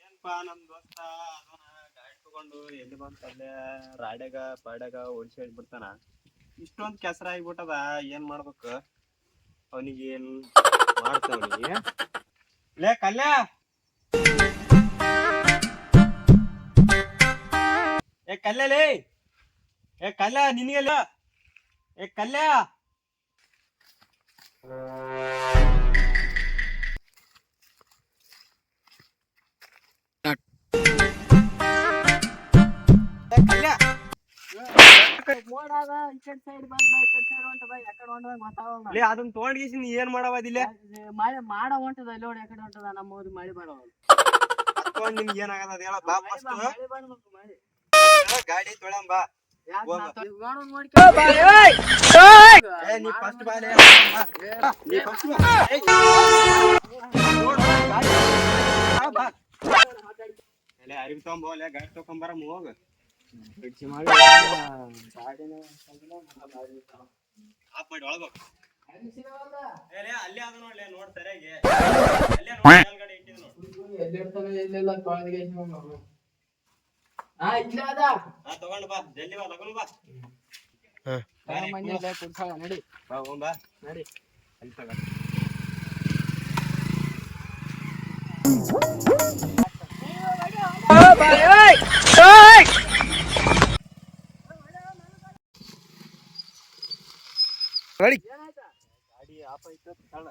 ಏನಪ್ಪಾ ನಮ್ ದೋಸ್ತ ಅದನ್ನ ಗಾಡಿ ತಗೊಂಡು ಎಲ್ಲಿ ಬಂತಲ್ಲೇ ರಾಡ್ಯಾಗ ಪಾಡ್ಯಾಗ ಓಡಿಸಿ ಬಿಡ್ತಾನ. ಇಷ್ಟೊಂದ್ ಕೆಸರ ಆಗಿಬಿಟ್ಟದ, ಏನ್ ಮಾಡ್ಬೇಕು ಅವನಿಗೆ? ಏನ್ ಮಾಡ್ತವನಿಗೆ? ಲೇ ಕಲ್ಯ, ಏ ಕಲ್ಯ, ಲೇ ಏ ಕಲ್ಯ, ನಿನಗೆಲ್ಲ ಏ ಕಲ್ಯ, ಅದನ್ನ ತಗೊಂಡ್ಗೀಸಿ ನೀ ಏನ್ ಮಾಡವದಿಲ್ಲ? ಮಳೆ ಮಾಡ ಹೊಂಟದ ಅಲ್ಲಿ ನೋಡಿ, ಯಾಕಡೆ ಹೊಂಟದ ನಮ್ಮ ಊರಿಗೆ ಮಳೆ ಬಾರ ತಗೊಂಡ್ ನಿಮ್ಗೆ ಏನಾಗದ ಹೇಳ. ಬಾ ಫಸ್ಟ್ ಗಾಡಿ ತೊಳಂ ಬಾ. ನೀ ಫಸ್ಟ್ ಬಾ, ಅರಿವಿ ತಗೊಂಬೋಲೆ, ಗಾಡಿ ತಗೊಂಬರ ಹೋಗ. ಅಲ್ಲೇ ಅದ ನೋಡ್ಲಿ, ನೋಡ್ ಸರಿಯಾಗಿ ತಗೊಂಡ್ ಬಾ, ಜಲ್ದಿ ಬಾ, ಲಗನ್ ಬಾ. ನಡಿ ಬಾ, ಹೋಗ್ ಬಾ, ನಡಿ ಅಲ್ಲಿ ತಗ. ಗಾಡಿ ಆಫ್ ಆಯ್ತು, ತಳ.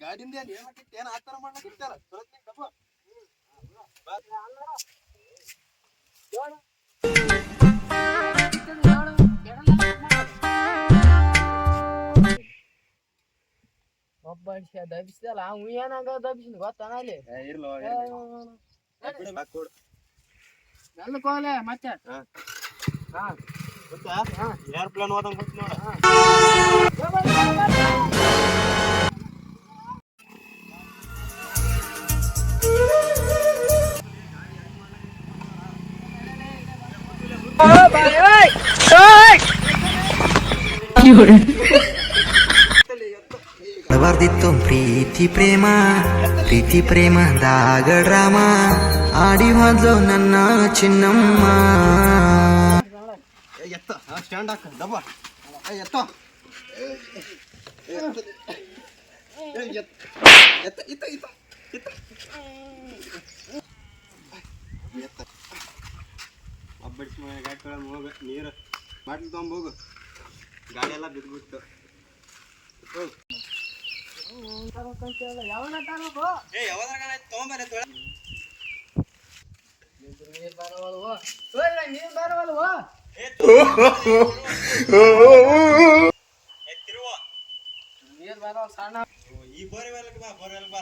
ಗಾಡಿಂದ ಏನ್ ಆತರ ಮಾಡ್ಲಕ್ಕಿರ್ತಾರ? ಒಬ್ಬ ದಬಿಸಿದಲ್ಲ, ಅವ್ ಏನಾಗ ದಬಿಸಿದ ಗೊತ್ತಾನ ಅಲ್ಲಿ. ಕೋಲೆ ಮತ್ತೆ ಏರ್ಪ್ಲೇನ್ ಹೋದಂಗ್ ಗೊತ್ತ ನೋಡ. ಬರ್ದಿತ್ತು ಪ್ರೀತಿ ಪ್ರೇಮ, ಪ್ರೀತಿ ಪ್ರೇಮದಾಗ ಡ್ರಾಮ ಆಡಿ ಹೋದ್ಲು ನನ್ನ ಚಿನ್ನಮ್ಮ. ಎತ್ತ ಸ್ಟ್ಯಾಂಡ್ ಹಾಕ, ಡಬ್ಬ ಎತ್ತ ಹಬ್ಬಡಿಸಿ ಗಾಡಿ ತೊಳಮ್ ಹೋಗ. ನೀರು ಬಾಟ್ಲಿ ತೊಗೊಂಬೋಗು, ಗಾಡಿ ಎಲ್ಲ ಬಿದ್ಬಿಟ್ಟು. ಈ ಬೋರ್ವೆಲ್ ಬಾ, ಬೋರ್ವೆಲ್ ಬಾ.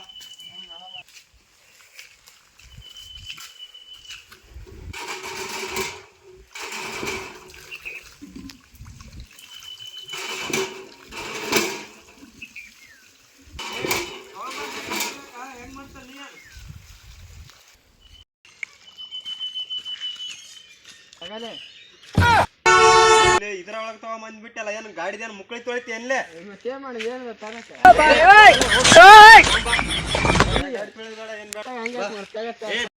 ಇದ್ರ ಒಳಗ್ ತಗೊಂಡ್ ಬಂದ್ಬಿಟ್ಟಲ್ಲ, ಏನ್ ಗಾಡಿದೇನು ಮುಕ್ಕಳಿ ತೊಳಿತಿ ಅನ್ಲೇ? ಮತ್ತೆ ಮಾಡಿ ಏನು ಗಾಡಿ